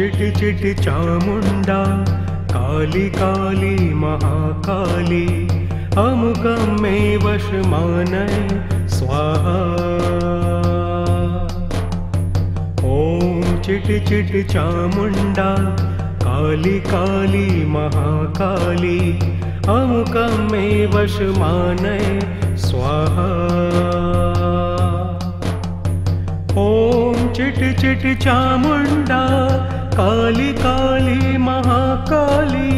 चिटी चिटी चामुंडा काली काली महाकाली अमुकं मे वशमानय स्वाहा। ॐ चिटी चिटी चामुंडा काली काली महाकाली अमुकं मे वशमानय स्वाहा। ॐ चिटी चिटी चामुंडा काली काली महाकाली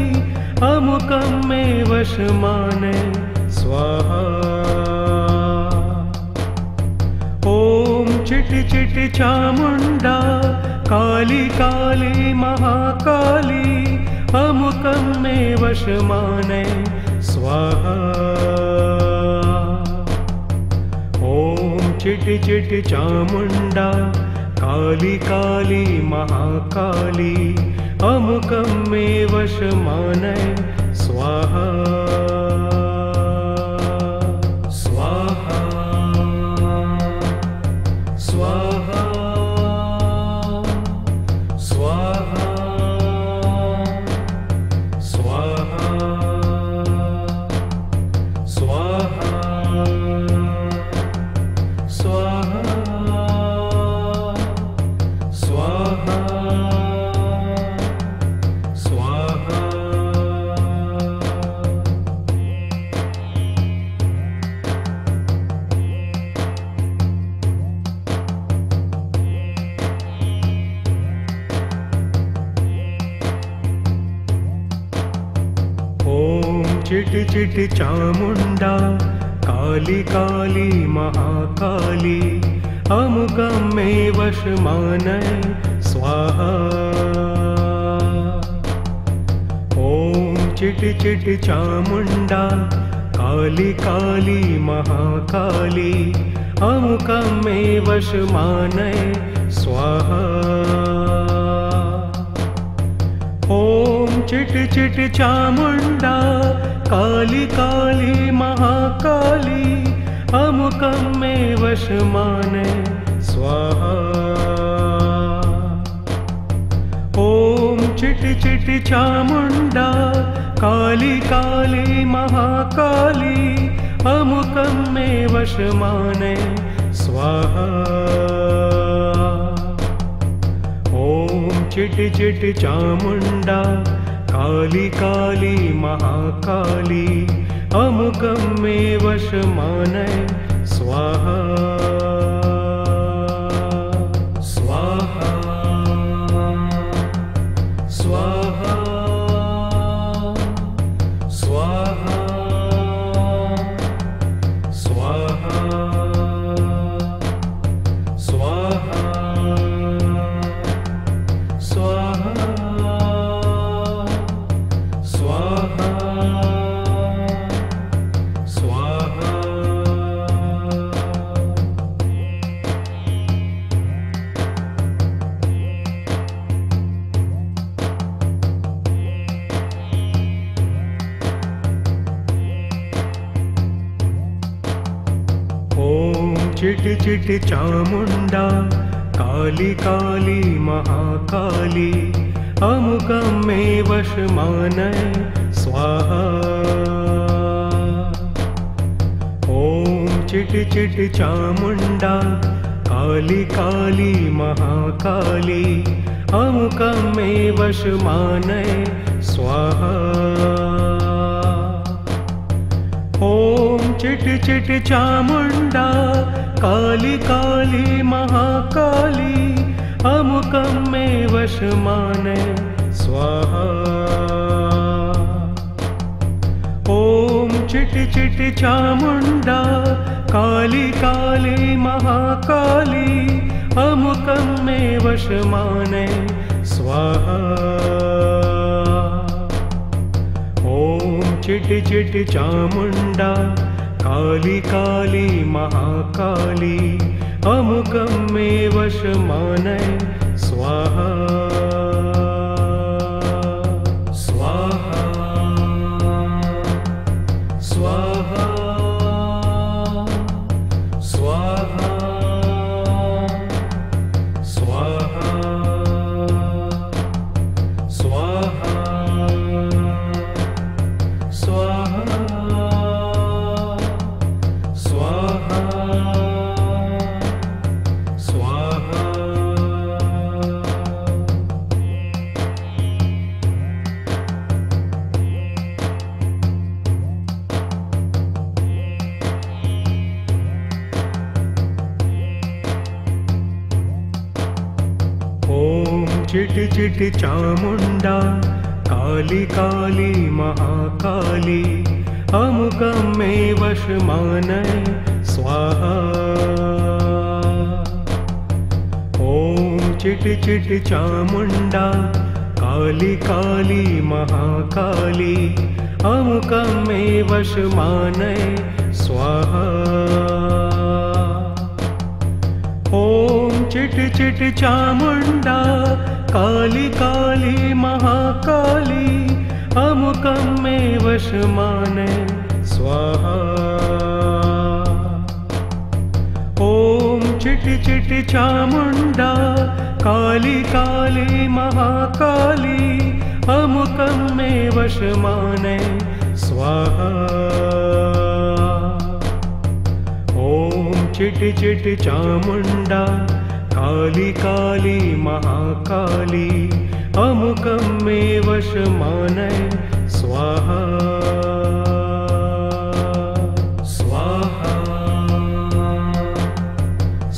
अमुकं मे वशमानय स्वाहा। ॐ चिटी चिटी चामुंडा काली काली महाकाली अमुकं मे वशमानय स्वाहा। ॐ चिटी चिटी चामुंडा काली काली महाकाली अमुकं मे वशमानय स्वाहा। स्वाहा स्वाहा स्वाहा स्वाहा स्वाहा चिटी चिटी चामुंडा काली काली महाकाली अमुकं मे वशमानय स्वाहा। ॐ चिटी चिटी चामुंडा काली काली महाकाली अमुकं मे वशमानय स्वाहा। ॐ चिटी चिटी चामुंडा काली काली महाकाली अमुकं मे वशमानय स्वाहा। ॐ चिटी चिटी चामुंडा काली काली महाकाली अमुकं मे वशमानय स्वाहा। ॐ चिटी चिटी चामुंडा काली काली महाकाली अमुकं मे वशमानय स्वाहा। स्वाहा स्वाहा स्वाहा स्वाहा स्वाहा चिटी चिटी चामुंडा काली काली महाकाली अमुकं मे वशमानय स्वाहा। ॐ चिटी चिटी चामुंडा काली काली महाकाली अमुकं मे वशमानय स्वाहा। ॐ चिटी चिटी चामुंडा काली काली महाकाली अमुकं मे वशमानय स्वाहा। ॐ चिटी चिटी चामुंडा काली काली महाकाली अमुकं मे वशमानय स्वाहा। ॐ चिटी चिटी चामुंडा काली काली महाकाली अमुकं मे वशमानय स्वाहा। स्वाहा स्वाहा स्वाहा स्वाहा चिट चिट चामुण्डा काली काली महाकाली अमुकं मे वश मानय स्वाहा। ॐ चिट चिट चामुण्डा काली काली महाकाली अमुकं मे वश मानय स्वाहा। ॐ चिट चिट चामुण्डा काली काली महाकाली अमुकं मे वश मानय स्वाहा। ॐ चिट चिट चामुण्डा काली काली महाकाली अमुकं मे वश मानय स्वाहा। ॐ चिट चिट चामुण्डा काली काली महाकाली अमुकं मे वश मानय स्वाहा। स्वाहा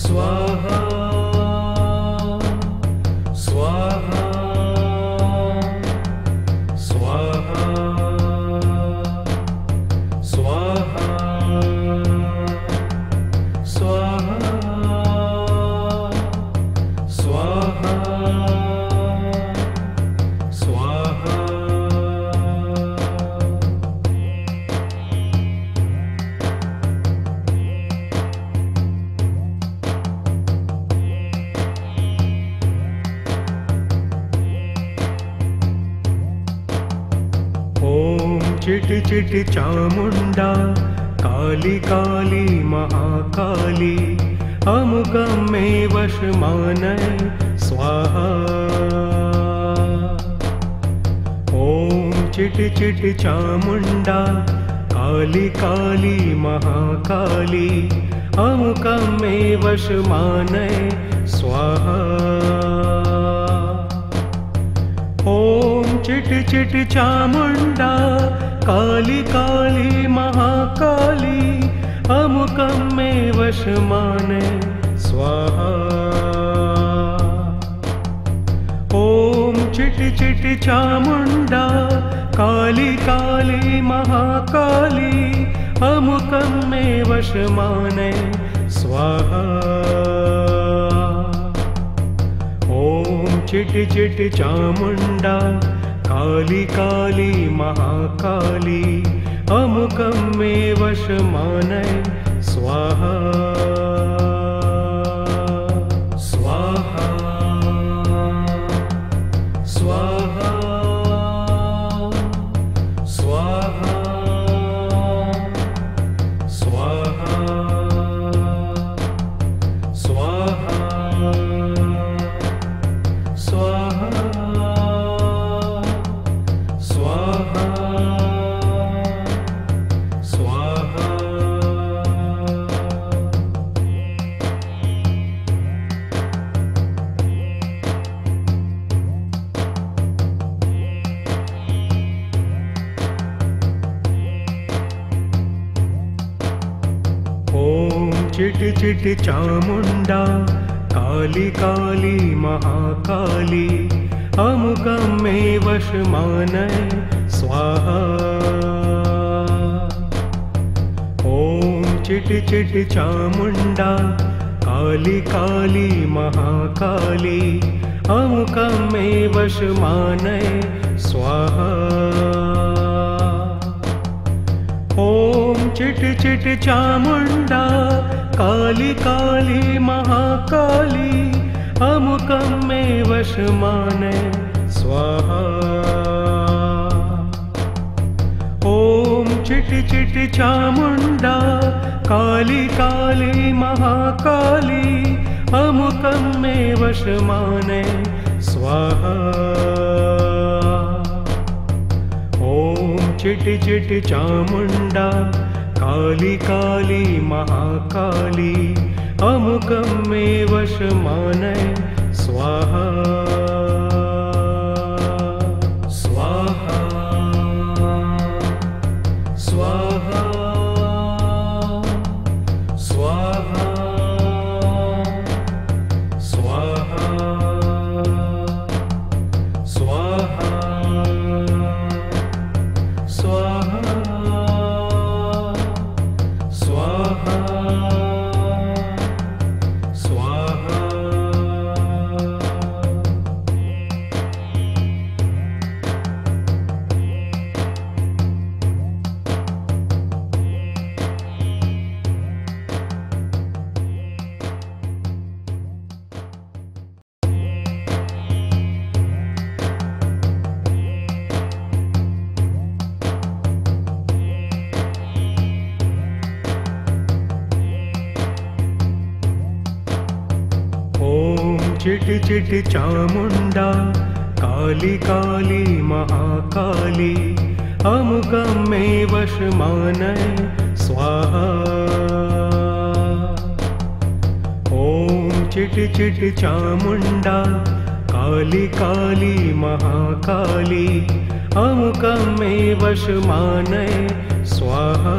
स्वाहा स्वाहा स्वाहा स्वाहा स्वाहा स्वाहा। ॐ चिट चिट चामुण्डा काली काली महाकाली अमुकं मे वश मानय स्वाहा। ॐ चिट चिट चामुण्डा काली काली महाकाली अमुकं मे वश मानय स्वाहा। ॐ चिट चिट चामुण्डा काली काली महाकाली अमुकं मे वश मानय स्वाहा। ॐ चिट चिट चामुण्डा काली काली महाकाली अमुकं मे वश मानय स्वाहा। ॐ चिट चिट चामुण्डा काली काली महाकाली अमुकं मे वश मानय स्वाहा। स्वाहा स्वाहा स्वाहा स्वाहा स्वाहा स्वाहा स्वाहा स्वाहा। ॐ चिट चिट चामुण्डा काली काली महाकाली अमुकं मे वश मानय स्वाहा। ॐ चिट चिट चामुण्डा काली काली महाकाली अमुकं मे वश मानय स्वाहा। ॐ चिट चिट चामुण्डा काली काली महाकाली अमुकं मे वश मानय स्वाहा। ॐ चिट चिट चामुण्डा काली काली महाकाली अमुकं मे वश मानय स्वाहा। ॐ चिट चिट चामुण्डा काली काली महाकाली अमुकं मे वश मानय स्वाहा। स्वाहा स्वाहा स्वाहा स्वाहा स्वाहा स्वाहा स्वाहा स्वाहा। चिट चिट चामुंडा काली काली महाकाली अमुकं मे वश मानय स्वाहा। ओम चिट चिट चामुंडा काली काली महाकाली अमुकं मे वश मानय स्वाहा।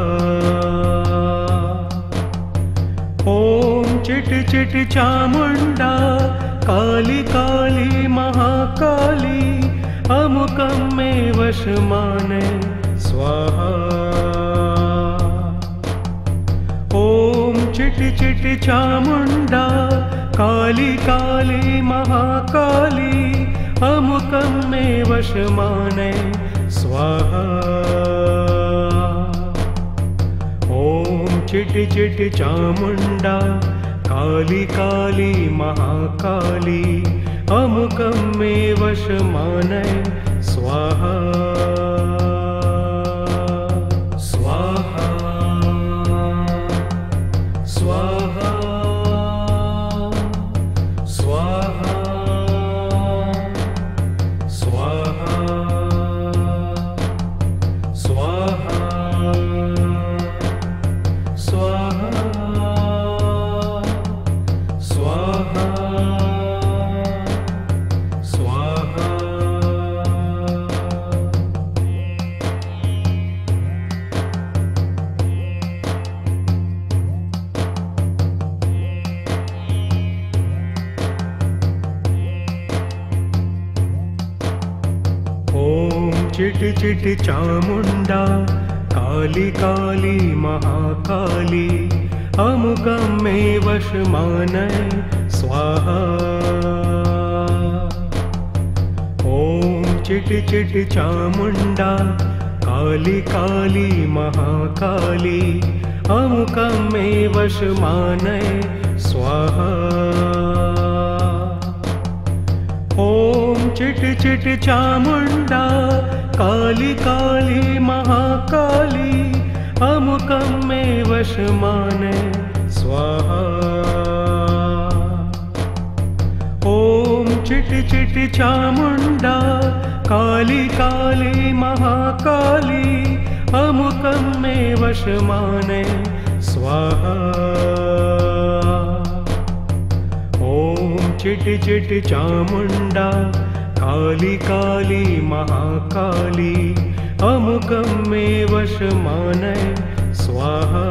ओम चिट चिट चामुंडा काली काली महाकाली अमुकं मे वश मानय स्वाहा। ओम चिट चिट चामुंडा काली काली महाकाली अमुकं मे वश मानय स्वाहा। ओम चिट चिट चामुंडा काली काली महाकाली अमुकं मे वश मानय स्वाहा। स्वाहा स्वाहा स्वाहा स्वाहा स्वाहा स्वाहा स्वाहा स्वाहा। ओम चिट चिट चामुंडा काली काली महाकाली अमुकं मे वश मानय स्वाहा। ओम चिट चिट चामुंडा काली काली महाकाली अमुकं मे वश मानय स्वाहा। ओम चिट चिट चामुंडा काली काली महाकाली अमुकं मे वश मानय स्वाहा। ओम चिट चिट चामुंडा काली काली महाकाली अमुकं मे वश मानय स्वाहा। ओम चिट चिट चामुंडा काली काली महाकाली अमुकं मे वश मानय स्वाहा।